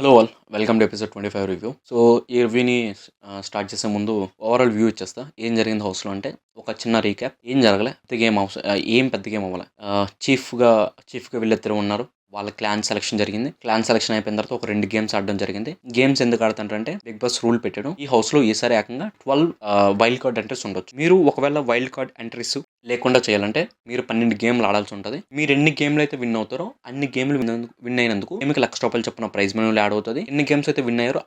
Hello all welcome to episode 25 review. So ఈ రివ్యూని start చేసే ముందు ఓవరాల్ వ్యూ ఇచ్చేస్తా. ఏం జరిగింది హౌస్లో అంటే ఒక చిన్న రీక్యాప్. ఏం జరగలే, పెద్ద గేమ్ ఏం పెద్ద గేమ్ అవ్వలే. చీఫ్గా వీళ్ళిద్దరు ఉన్నారు. వాళ్ళ క్లాన్ సెలక్షన్ జరిగింది. క్లాన్ సెలక్షన్ అయిపోయిన తర్వాత ఒక 2 గేమ్స్ ఆడడం జరిగింది. గేమ్స్ ఎందుకు ఆడుతుంటారంటే బిగ్ బాస్ రూల్ పెట్టాడు. ఈ హౌస్ లో ఈసారి ఏకంగా 12 వైల్డ్ కార్డ్ ఎంట్రీస్ ఉండొచ్చు. మీరు ఒకవేళ వైల్డ్ కార్డ్ ఎంట్రీస్ లేకుండా చేయాలంటే మీరు 12 గేమ్లు ఆడాల్సి ఉంటుంది. మీరు ఎన్ని గేమ్లు అయితే విన్ అవుతారో అన్ని గేమ్లు విన్ అయినందుకు మీకు ₹1,00,000 చొప్పున ప్రైజ్ మనీ యాడ్ అవుతుంది. ఎన్ని గేమ్స్ అయితే విన్ అయ్యారో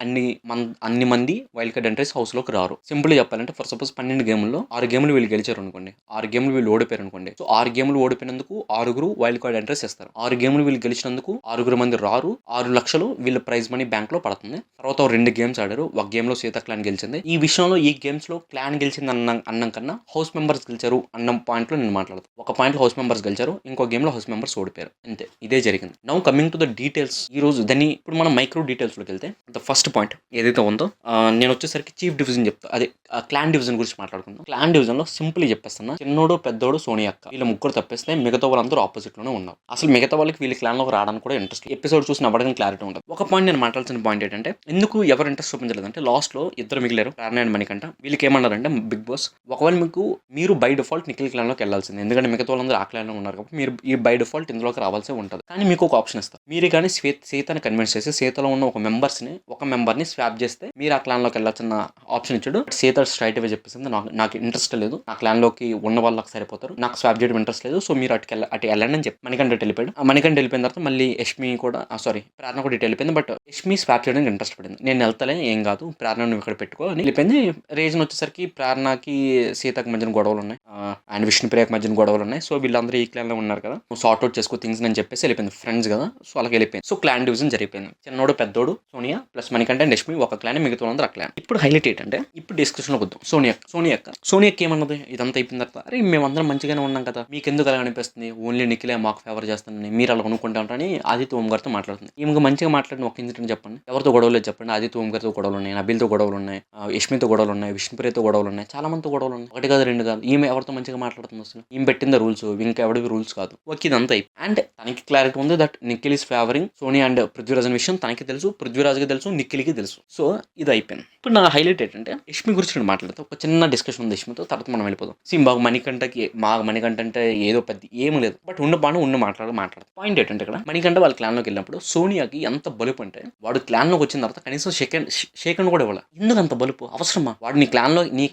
అన్ని మంది వైల్డ్ కార్డ్ ఎంట్రీస్ హౌస్ లోకి రారు. సింపుల్ చెప్పాలంటే ఫర్ సపోజ్ 12 గేముల్లో 6 గేమ్లు వీళ్ళు గెలిచారు అనుకోండి, 6 గేమ్లు వీళ్ళు ఓడిపోయారు అనుకోండి. సో 6 గేమ్లు ఓడిపోయినందుకు 6 వైల్డ్ కార్డ్ ఎంట్రీస్ ఇస్తారు. 6 గేమ్లు వీళ్ళు గెలిచినందుకు 6 మంది రారు. 6 లక్షలు వీళ్ళ ప్రైజ్ మనీ బ్యాంక్ లో పడుతుంది. తర్వాత 2 గేమ్స్ ఆడారు. ఒక గేమ్ లో సీత క్లాన్ గెలిచింది. ఈ విషయంలో ఈ గేమ్స్ లో క్లాన్ గెలిచింది అన్నం కన్నా హౌస్ మెంబర్స్ గెలిచారు అన్న పాయింట్ లో నేను మాట్లాడతాను. ఒక పాయింట్ లో హౌస్ మెంబర్స్ గెలిచారు, ఇంకో గేమ్ లో హౌస్ మెంబర్స్ ఓడిపోయారు. అంతే, ఇదే జరిగింది. Now coming to the details. ఈ రోజు దాన్ని ఇప్పుడు మనం మైక్రో డీటెయిల్స్ లోకి వెళ్తే ద ఫస్ట్ పాయింట్ ఏదైతే ఉందో నేను వచ్చేసరికి చీఫ్ డివిజన్ చెప్తా. అదే క్లాన్ డివిజన్ గురించి మాట్లాడుకుందాం. క్లాన్ డివిజన్ లో సింపుల్ చెప్పేస్తున్నా, చిన్నోడు పెద్దోడు సోనియా అక్క వీళ్ళ ముగ్గురు తప్పిస్తే మిగతా వాళ్ళందరూ ఆపోజిట్ లోనే ఉన్నారు. అసలు మిగతా వాళ్ళకి వీళ్ళ క్లాన్ లోకి రావడానికి కూడా ఇంట్రెస్ట్ ఎపిసోడ్ చూసిన అవ్వడానికి క్లారిటీ ఉంటుంది. ఒక పాయింట్ నేను మాట్లాడాల్సిన పాయింట్ ఏంటంటే ఎందుకు ఎవరు ఇంట్రెస్ట్ చూపించలేదంటే లాస్ట్ లో ఇద్దరు మిగిలారు, ప్రేరణ అండ్ మణికంఠ. వీళ్ళకి ఏమన్నారంటే బిగ్ బాస్ ఒకవేళ మీరు బై డిఫాల్ట్ నిఖిల్ క్లాన్ లోకి వెళ్ళాల్సింది, ఎందుకంటే మిగతా వాళ్ళందరూ ఆ క్లాన్ లో ఉన్నారు కాబట్టి మీరు ఈ బై డిఫాల్ట్ ఇందులోకి రావాల్సి ఉంటుంది. కానీ మీకు ఒక ఆప్షన్ ఇస్తారు. మీరు కానీ సీతని కన్విన్స్ చేసి సీతలో ఉన్న ఒక మెంబర్ని స్వాప్ చేస్తే మీరు ఆ క్లాన్ లోకి వెళ్ళాల్సిన ఆప్షన్ ఇచ్చాడు. సీత స్ట్రైట్ అవే చెప్పేసింది, నాకు ఇంట్రెస్ట్ లేదు, నా క్లాన్ లోకి ఉన్న వాళ్ళకి సరిపోతారు, నాకు స్వాప్ చేయడం ఇంట్రెస్ట్ లేదు, సో మీరు అటు వెళ్ళండి అని చెప్పి మణికంఠ వెళ్ళిపోయాడు. మణికంఠ వెళ్ళిపోయిన తర్వాత మళ్ళీ యష్మి కూడా ప్రేరణ కూడా ఇటు వెళ్ళిపోయింది. బట్ యష్మి స్వాప్ చేయడానికి ఇంట్రెస్ట్ పడింది. నేను వెళ్తలే, ఏం కాదు, ప్రేరణ నువ్వు ఇక్కడ పెట్టుకో అని వెళ్ళిపోయింది. రీజన్ వచ్చేసరికి ప్రేరణకి సీతకు మధ్యన గొడవలు ఉన్నాయి, అండ్ విష్ణుప్రియకి మధ్యన గొడవలు ఉన్నాయి. సో వీళ్ళందరూ ఈ క్లాన్ లో ఉన్నారు కదా, నువ్వు సార్ట్ అవుట్ చేసుకో థింగ్స్ అని చెప్పేసి వెళ్ళిపోయింది. ఫ్రెండ్స్ కదా, సో అలాగే వెళ్ళిపోయింది. సో క్లాన్ డివిజన్ జరిగిపోయింది. చిన్నోడు పెద్దోడు సోనియా ప్లస్ మణికంఠ అండ్ యష్మి ఒక క్లాన్, మిగతా వాళ్ళందరూ ఆ క్లాన్. ఇప్పుడు హైలైట్ ఏంటంటే ఇప్పుడు డిస్కషన్ లో వద్దాం. సోనియాకి ఏమన్నది ఇదంతా అయిపోయిన తర్వాత, అరే మేమందరం మంచిగానే ఉన్నాం కదా, మీకు ఎందుకు అలా అనిపిస్తుంది, ఓన్లీ నిఖిలే మాకు ఫేవర్ చేస్తానని మీరు అలా అనుకుంటారని ఆదిత్య ఓం గారితో మాట్లాడుతుంది. ఈమెకు మంచిగా మాట్లాడిన ఒక ఇన్సిడెంట్ చెప్పండి, ఎవరితో గొడవలు లేదు చెప్పండి. ఆదిత్య ఓం గారితో గొడవలు ఉన్నాయి, నబిల్తో గొడవలు ఉన్నాయి, యష్మితో గొడవలు ఉన్నాయి, విష్ణుప్రియతో గొడవలు ఉన్నాయి, చాలా మందితో గొడవలు ఉన్నాయి. ఒకటి కాదు, రెండు కాదు. ఈమె ఎవరితో మంచిగా మాట్లాడుతుంది అసలు? ఈమె పెట్టింది రూల్స్, ఇంకెవడివి రూల్స్ కాదు. ఓకే, ఇదంతా అండ్ తనకి క్లారిటీ ఉంది that Nikhil is favouring Sonia and Prithviraj అనే విషయం తనకి తెలుసు, పృథ్వీరాజ్కి తెలుసు, నిఖిల్కి తెలుసు. సో ఇది అయిపోయింది. ఇప్పుడు నా హైలైట్ ఏంటంటే యష్మి గురించి నేను మాట్లాడతా. ఒక చిన్న డిస్కషన్ ఉంది యష్మితో, తర్వాత మనం వెళ్ళిపోదాం. బాగా మణికంఠ అంటే ఏదో పెద్ద ఏమీ లేదు, బట్ ఉన్న మాట్లాడదు. పాయింట్ ఏంటంటే ఇక్కడ మణికంఠ వాళ్ళ క్లాన్ లోకి వెళ్ళినప్పుడు సోనియాకి ఎంత బలుపు అంటే, వాడు క్లాన్ లోకి వచ్చిన తర్వాత కనీసం సెకండ్ కూడా ఇవ్వాలి. ఎందుకు అంత బలుపు అవసరమా? వాడు నీ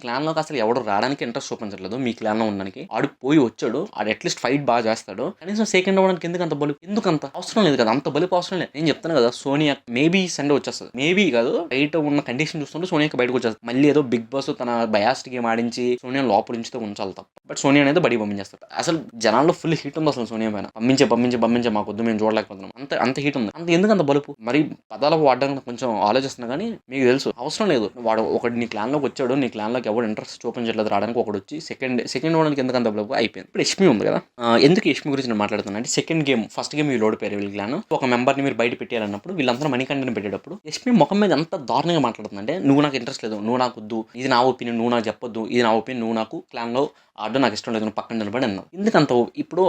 క్లాన్ లోకి అసలు ఎవడు రావడానికి ఇంట్రెస్ట్ చూపించట్లేదు. మీ క్లాన్ లో ఉండడానికి ఆడు పోయి వచ్చాడు, ఆడు అట్లీస్ట్ ఫైట్ బాగా చేస్తాడు, కనీసం సెకండ్ అవ్వడానికి ఎందుకు అంత బలుపు? ఎందుకంత అవసరం లేదు కదా, అంత బలుపు అవసరం లేదు. నేను చెప్తాను కదా, సోనియా మేబీ సండే వచ్చేస్తుంది, మేబీ కాదు, బయట ఉన్న కండిషన్ చూస్తుంటే సోనియాకి బయటకు వచ్చేస్తుంది. మళ్ళీ ఏదో బిగ్ బాస్ తన బయాస్ట్ గేమ్ ఆడించి సోనియా లోపల ఉంచితే ఉంచాలి తప్ప, బట్ సోనియా అనేది బడి పంపించేస్తారు. అసలు జనాల్లో ఫుల్ హీట్ ఉంది అసలు సోనియా పైన. పంపించే మాకు వద్దు, మేము చూడలేకపోతున్నాం, అంత హీట్ ఉంది. ఎందుకు అంత బలుపు? మరి పదాలకు వాడడానికి కొంచెం ఆలోచిస్తున్నా కానీ మీకు తెలుసు అవసరం లేదు. వాడు ఒకటి నీ క్లాన్ లోకి వచ్చాడు, నీ క్లాన్ లోకి ఎవరు ఇంట్రెస్ట్ చూపించట్లేదు రావడానికి, ఒకటి వచ్చి సెకండ్ వాడానికి ఎందుకు అంత బలుపు? అయిపోయింది. ఇప్పుడు యష్మి ఉంది కదా, ఎందుకు యష్మి గురించి నేను మాట్లాడుతున్నా అంటే, ఫస్ట్ గేమ్ వీళ్ళు ఓడిపోయారు. వీళ్ళ క్లాన్ ఒక మెంబర్ని మీరు బయట పెట్టాలన్నప్పుడు వీళ్ళందరూ మణికంఠని పెట్టేటప్పుడు యష్మి ముఖం మీద ఎంత దారుణంగా మాట్లాడుతుంది అంటే, నువ్వు నాకు ఇంట్రెస్ట్ లేదు, నువ్వు నాకు వద్దు, ఇది నా ఒపీనియన్, నువ్వు నాకు చెప్పొద్దు, ఇది నా ఒపీనియన్, నువ్వు నాకు క్లాన్ లో ఆడడం నాకు ఇష్టం లేదు, నువ్వు పక్కన నిలబడి అన్నావు. ఎందుకంత? ఇప్పుడు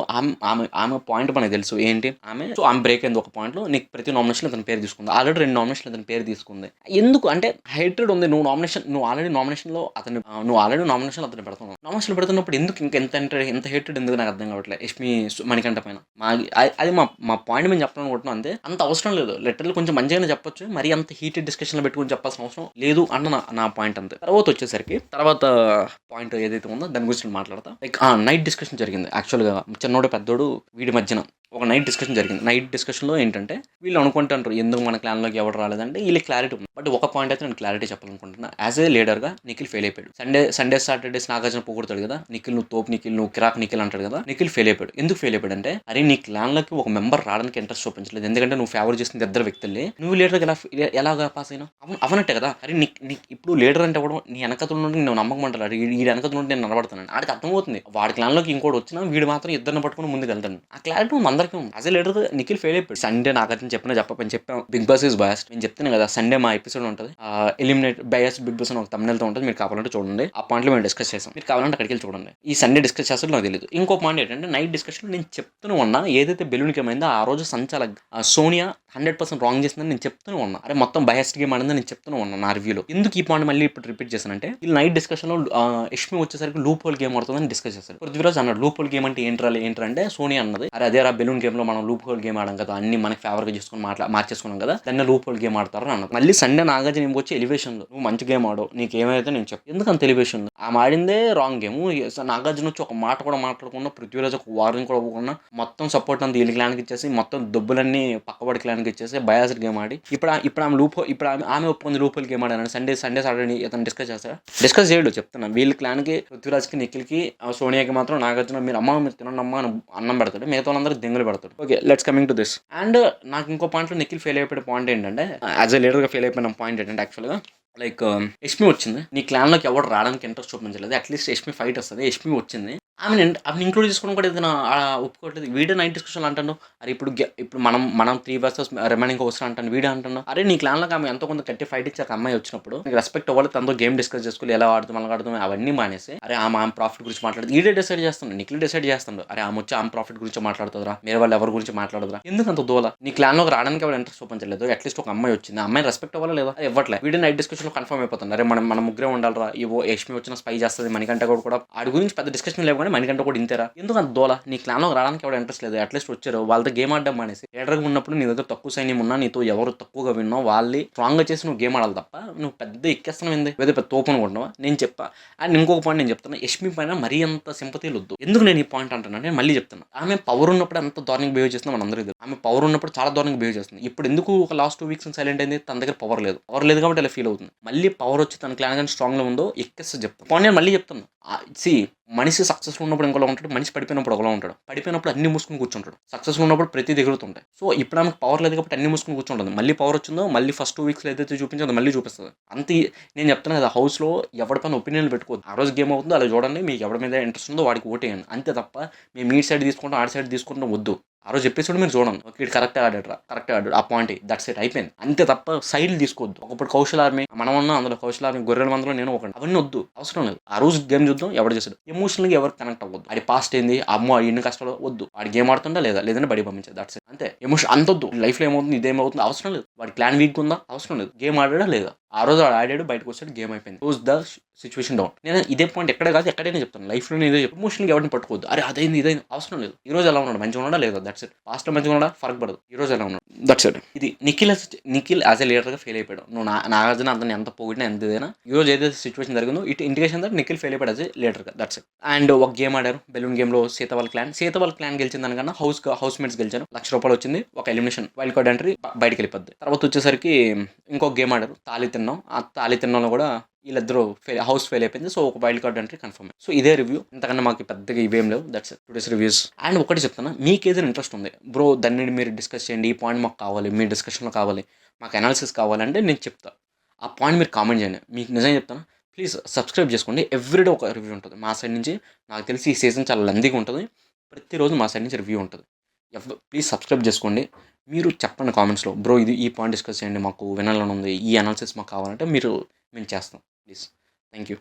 ఆమె పాయింట్ మనకు తెలుసు ఏంటి. ఆమె బ్రేక్ అయింది ఒక పాయింట్ లో, నీకు ప్రతి నామినేషన్ అతని పేరు తీసుకుంది, ఆల్రెడీ 2 నామినేషన్ అతని పేరు తీసుకుంది. ఎందుకు అంటే హైట్రెడ్ ఉంది. నువ్వు ఆల్రెడీ నామినేషన్ లో అతను పెడతావు. నామినేషన్ పెడుతున్నప్పుడు ఎందుకు ఎంత హేట్రెడ్ ఎందుకు నాకు అర్థం కావట్లేదు యష్మి మణికంఠ పైన. అది మా పాయింట్ మేము చెప్పాలనుకుంటున్నాం అంతే. అంత అవసరం లేదు. లెటర్లు కొంచెం మంచిగానే చెప్పొచ్చు, మరి అంత హీటెడ్ డిస్కషన్ లో పెట్టుకుని చెప్పాల్సిన అవసరం లేదు అన్న నా పాయింట్ అంతే. తర్వాత పాయింట్ ఏదైతే ఉందో దాని గురించి మాట్లాడతా. లైక్ నైట్ డిస్కషన్ జరిగింది. యాక్చువల్గా చిన్నోడు పెద్దోడు వీడి మధ్యన ఒక నైట్ డిస్కషన్ జరిగింది. నైట్ డిస్కషన్లో ఏంటంటే వీళ్ళు అనుకుంటారు ఎందుకు మన క్లాన్లోకి ఎవరు రాలేదంటే వీళ్ళకి క్లారిటీ ఉంది. బట్ ఒక పాయింట్ అయితే నేను క్లారిటీ చెప్పాలనుకుంటున్నా. యాజ్ ఏ లీడర్గా నిఖిల్ ఫెయిల్ అయిపోయాడు. సండే సాటర్డేస్ నాగార్జున పొగుడతాడు కదా, నిఖిల్ నువ్వు తోపు నిఖిల్, నువ్వు కిరాక్ నిఖిల్ అంటాడు కదా. నిఖిల్ ఫెయిల్ అయిపోయాడు. ఎందుకు ఫెయిల్ అయిపోయాడు అంటే, అరే నీ క్లాన్లోకి ఒక మెంబర్ రావడానికి ఇంట్రెస్ట్ చూపించలేదు, ఎందుకంటే నువ్వు ఫేవర్ చేసిన ఇద్దరు వ్యక్తుల్ని నువ్వు లీడర్గా ఎలాగా పాస్ అయినా అవనట్టే కదా. అరే ఇప్పుడు లీడర్ అంటే కూడా నీ వెనకతుల నుండి నువ్వు నమ్మకం అంటారు, ఈ వెనకతుల నుండి నేను నిలబడతాను ఆడికి అర్థమవుతుంది. వాడి క్లాన్లోకి ఇంకోటి వచ్చినా వీడు మాత్రం ఇద్దరిని పట్టుకుని ముందుకు వెళ్తాను. ఆ క్లారిటీ ఉంది అందరికీ ఉంది. As a leader Nikhil fail అయిపోయాడు. సండే నాగార్జున చెప్పాం బిగ్ బాస్ ఇస్ బయాస్డ్. నేను చెప్తాను కదా, సండే మా ఎపిసోడ్ ఉంటుంది, ఎలిమినేట్ బయాస్డ్ బిగ్ బాస్ అని ఒక thumbnail తో ఉంటుంది, మీరు కావాలంటే చూడండి. ఆ పాయింట్లో మేము డిస్కస్ చేసాం, మీరు కావాలంటే అక్కడికి వెళ్ళి చూడండి. ఈ సండే డిస్కస్ చేస్తాడు నాకు తెలియదు. ఇంకో పాయింట్ ఏంటంటే, నైట్ డిస్కషన్ నేను చెప్తూనే ఉన్నా, ఏదైతే బెలూన్ గేమ్ అయిందో ఆ రోజు సంచాలక్ సోనియా 100% రాంగ్ చేసిందని నేను చెప్తూనే ఉన్నా. అరే మొత్తం బయాస్డ్ గేమ్ ఆడిందని నేను చెప్తూనే ఉన్నాను నా రివ్యూలో. ఎందుకు ఈ పాయింట్ మళ్ళీ ఇప్పుడు రిపీట్ చేశానంటే, వీళ్ళు నైట్ డిస్కషన్లో యష్మి వచ్చేసరికి లూప్ హోల్ గేమ్ ఆడుతుందని డిస్కస్ చేశారు. పృథ్వీరాజ్ అన్నాడు లూప్ హోల్ గేమ్ అంటే ఏంటంటే సోనీ అన్నది, అరే అదేరా బెలూన్ గేమ్ లో మనం లూప్ హోల్ గేమ్ ఆడాం కదా, అన్ని మనకి ఫేవర్ గా చేసుకుని మార్చేసుకున్నాం కదా, దాన్ని లూప్ హోల్ గేమ్ ఆడతారు అని అన్నారు. మళ్ళీ సండే నాగార్జున ఏమి వచ్చి ఎలివేషన్ లో నువ్వు మంచి గేమ్ ఆడు, నీకు ఏమైతే నేను చెప్పు, ఎందుకంత ఎలివేషన్ ఆమె ఆడిందే రాంగ్ గేమ్. నాగార్జున వచ్చి ఒక మాట కూడా మాట్లాడకుండా, పృథ్వీరాజ్ ఒక వార్నింగ్ కూడా పోకుండా మొత్తం సపోర్ట్ అంతా వీళ్ళ క్లాన్కి ఇచ్చేసి, మొత్తం దొబ్బులన్నీ పక్కబడి క్లాన్కి ఇచ్చేసి బయాస్డ్ గేమ్ ఆడి ఇప్పుడు ఆమె ఒప్పుకుంది లూప్ హోల్ గేమ్ ఆడాను. సండే సాటర్డే అతను డిస్కస్ చేయడు చెప్తున్నా. వీళ్ళ క్లాన్కి పృథ్వీరాజ్కి నిఖిల్కి సోనియాకి మాత్రం నాగార్జున మీరు తినండి అమ్మ అని అన్నం పెడతాడు, మిగతా వాళ్ళందరూ దెంగులు పెడతాడు. Okay, let's coming to this. And నాకు ఇంకో పాయింట్లో నిఖిల్ ఫెయిల్ అయిపోయే పాయింట్ ఏంటంటే, యాజ్ ఎ లీడర్గా ఫెయిల్ అయిపోయిన పాయింట్ ఏంటంటే, యాక్చువల్గా లైక్ యష్మి వచ్చింది, నీ క్లాన్లోకి ఎవరు రావడానికి ఇంట్రెస్ట్ చూపించలేదు, అట్లీస్ట్ యష్మి ఫైట్ వస్తుంది, యష్మి వచ్చింది, ఆమె ఇంక్లూడ్ చేసుకోవడం కూడా ఏదైనా ఒప్పుకోవట్లేదు. వీడియో నైట్ డిస్కషన్ అంటాను, అరే ఇప్పుడు మనం 3 వర్సెస్ రిమైనింగ్ హౌస్ అంటాను, వీడియో అంటాను, అరే నీ క్లాన్లోకి ఆమె ఎంతో కొంత కట్టి ఫైట్ ఇచ్చాక అమ్మాయి వచ్చినప్పుడు నీకు రెస్పెక్ట్ అవ్వాలి, తనతో గేమ్ డిస్కస్ చేసుకోవాలి, ఎలా ఆడుతాం అలా ఆడుతాం అవన్నీ మానేసి, అరే ఆమె ప్రాఫిట్ గురించి మాట్లాడుతుంది, వీడియో డిసైడ్ చేస్తాను, నిఖిల్ డిసైడ్ చేస్తాడు, అరే ఆమె వచ్చి ఆమె ప్రాఫిట్ గురించి మాట్లాడుతుందా, మీరు వాళ్ళు ఎవరి గురించి మాట్లాడదురా, ఎందుకు అంత దూల, నీ క్లాన్లోకి రావడానికి ఎవరు ఇంట్రెస్ట్ చూపించలేదు, అట్లీస్ట్ ఒక అమ్మాయి వచ్చింది, అమ్మాయి రెస్పెక్ట్ అవ్వాలి లేదా, ఇవ్వట్లేదు. వీడియో నైట్ డిస్కషన్లో కన్ఫర్మ్ అయిపోతుంది, అరే మన ముగ్గురే ఉండాలరా, యష్మి వచ్చిన స్పై చేస్తుంది, మణికంఠ కూడా ఆడి గురించి పెద్ద డిస్కషన్ లేవు కానీ మణికంఠ కూడా ఇంతేరా, ఎందుకు అంత దోల, నీ క్లాన్లోకి రావడానికి ఎవరు ఇంట్రెస్ట్ లేదు, అట్లీస్ట్ వచ్చారు వాళ్ళతో గేమ్ ఆడడం మానేసి, లీడర్గా ఉన్నప్పుడు నీ దగ్గర తక్కువ సైన్యం ఉన్నా, నీతో ఎవరు తక్కువగా విన్నా వాళ్ళని స్ట్రాంగ్గా చేసి నువ్వు గేమ్ ఆడాలి తప్ప నువ్వు పెద్ద ఎక్కేస్తున్నావు ఏంది, పెద్ద తోపు అనుకుంటున్నావా. నేను చెప్పా. అండ్ ఇంకొక పాయింట్ నేను చెప్తాను, యష్మి పైన మరీ అంత సింపతీలు వద్దు. ఎందుకు నేను ఈ పాయింట్ అంటాను నేను మళ్ళీ చెప్తాను, ఆమె పవర్ ఉన్నప్పుడు ఎంత దారుణంగా బిహేవ్ చేస్తుందో మన అందరికీ తెలుసు. ఆమె పవర్ ఉన్నప్పుడు చాలా దారుణంగా బిహేవ్ చేస్తుంది. ఇప్పుడు ఎందుకు ఒక లాస్ట్ 2 వీక్స్ సైలెంట్ అయింది, తన దగ్గర పవర్ లేదు కాబట్టి అలా ఫీల్ అవుతుంది. మళ్ళీ పవర్ వచ్చి తన క్లాన్ కానీ స్ట్రాంగ్లో ఉందో ఎక్కేస్తే చెప్తాను. పాయింట్ నేను మళ్ళీ చెప్తాను, మనిషి సక్సెస్ఫుల్ ఉన్నప్పుడు ఇంకోలా ఉంటాడు, మనిషి పడిపోయినప్పుడు ఒకలా ఉంటాడు. పడిపోయినప్పుడు అన్ని మూసుకుని కూర్చుంటాడు, సక్సెస్ఫుల్ ఉన్నప్పుడు ప్రతి ఎగురుతుంటాయి. సో ఇప్పుడు ఆమెకు పవర్ లేదు కాబట్టి అన్ని మూసుకుని కూర్చుంటుంది. మళ్ళీ పవర్ వచ్చిందో మళ్ళీ ఫస్ట్ 2 వీక్స్లో ఏదైతే చూపించిందో మళ్ళీ చూపిస్తుంది. అంతే నేను చెప్తాను కదా, హౌస్లో ఎవరి పైన ఒపీనియన్ పెట్టుకోవద్దు. ఆ రోజు గేమ్ అవుతుందో అలా చూడండి, మీకు ఎవరి మీద ఇంట్రెస్ట్ ఉందో వాడికి ఓటేయండి, అంతే తప్ప మేము ఈ సైడ్ తీసుకుంటాం ఆడి సైడ్ తీసుకుంటాం వద్దు. ఆ రోజు ఎపిసోడ్ మీరు చూడండి, ఓకే ఇటు కరెక్ట్ ఆడాడు ఆ పాయింట్, దట్స్ ఇట్, అయిపోయింది అంతే తప్ప సైడ్లు తీసుకోవద్దు. ఒకప్పుడు కౌశల్ ఆర్మీ మనం ఉన్నా, అందులో కౌశల్ ఆర్మీ గొర్రెల మందులో నేను ఒకటి, అవన్నీ వద్దు, అవసరం లేదు. ఆ రోజు గేమ్ చూద్దాం, ఎవరు చేస్తాడు, ఎమోషనల్గా ఎవరు కనెక్ట్ అవ్వద్దు. అది పాస్ట్ ఏంది, అమ్మో ఎన్ని కష్టాలు వద్దు, వాడి గేమ్ ఆడుతుందా లేదంటే బడి పంపించదు, దట్స్ ఇట్, అంతే. ఎమోషన్ అంతొద్దు, లైఫ్లో ఏమవుతుంది ఇదేమవుతుంది అవసరం లేదు. వాడి ప్లాన్ వీక్ ఉందా అవసరం లేదు, గేమ్ ఆడాడా లేదా, ఆ రోజు వాడు ఆడాడు బయటకు వచ్చాడు గేమ్ అయిపోయింది, క్లోజ్ ద సిచ్యువేషన్ డౌన్. నేను ఇదే పాయింట్ ఎక్కడ కాదు ఎక్కడైనా చెప్తాను, లైఫ్లో ఇదే ఎమోషన్గా ఎవరిని పట్టుకోవద్దు. అరే అదైంది ఇదైంది అవసరం లేదు. ఈ రోజు ఎలా ఉన్నాడు, మంచిగా ఉన్నాడా లేదా, దట్స్ ఇట్. పాస్ట్లో మంచిగా ఉన్నాడా ఫరక్ పడదు, ఈ రోజు ఎలా ఉన్నాడు, దట్స్ ఇట్. ఇది నిఖిల్ యాజ్ ఎ లీడర్గా ఫెయిల్ అయిపోయాడు. నువ్వు నాగార్జున అతను ఎంత పొగిడినా ఎంత ఇదైనా ఈ రోజు ఏదైతే సిచ్యువేషన్ జరిగిందో ఇటు ఇండికేషన్ దట్ నిఖిల్ ఫెయిల్ అయిపోయాడు యాజ్ ఎ లీడర్గా, దట్స్ ఇట్. అండ్ ఒక గేమ్ ఆడారు బెలూన్ గేమ్లో, సీతవాల్ క్లాన్ గెలిచిన దానికన్నా హౌస్ మేట్స్ గెలిచారు, ₹1,00,000 వచ్చింది, ఒక ఎలిమినేషన్ వైల్డ్ కార్డ్ ఎంట్రీ బయటకి వెళ్ళిపోద్ది. తర్వాత వచ్చేసరికి ఇంకొక గేమ్ ఆడారు తాళి తిన్నాం, ఆ తాళి తిన్నాలో కూడా వీళ్ళిద్దరూ హౌస్ ఫెయిల్ అయిపోయింది. సో ఒక wild card entry confirm. So ఇదే రివ్యూ, ఇంతకన్నా మాకు పెద్దగా ఇవేం లేవు, దట్స్ టుడేస్ రివ్యూస్. అండ్ ఒకటి చెప్తాను, మీకు ఏదైనా ఇంట్రెస్ట్ ఉంది బ్రో దాన్ని మీరు డిస్కస్ చేయండి, ఈ పాయింట్ మాకు కావాలి, మీ డిస్కషన్లో కావాలి, మాకు అనాలిసిస్ కావాలంటే నేను చెప్తాను, ఆ పాయింట్ మీరు కామెంట్ చేయండి. మీకు నిజం చెప్తాను, ప్లీజ్ సబ్స్క్రైబ్ చేసుకోండి. ఎవ్రీడే ఒక రివ్యూ ఉంటుంది మా సైడ్ నుంచి. నాకు తెలిసి ఈ సీజన్ చాలా లెందీగా ఉంటుంది, ప్రతిరోజు మా సైడ్ నుంచి రివ్యూ ఉంటుంది. ప్లీజ్ సబ్స్క్రైబ్ చేసుకోండి. మీరు చెప్పండి కామెంట్స్లో, బ్రో ఈ పాయింట్ డిస్కస్ చేయండి, మాకు వినాలని ఉంది, ఈ అనాలిసిస్ మాకు కావాలంటే మేము చేస్తాం. Please, thank you.